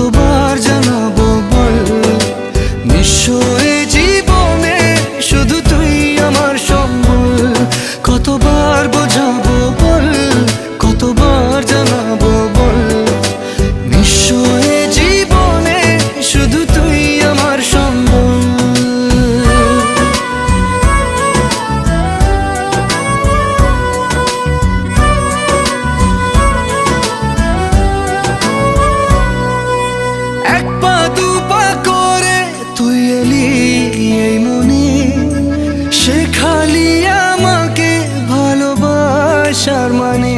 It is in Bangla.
কতবার জানাবো বল, নিঃস্ব এ জীবনে শুধু তুই আমার সম্বল। কতবার বোঝাবো বল, কতবার জানাবো বল, নিঃস্ব এ জীবনে শুধু তুই আমার সম্বল। এক পা দু পা করে তুই এলি এই মনে, শেখালি আমাকে ভালোবাসার মানে।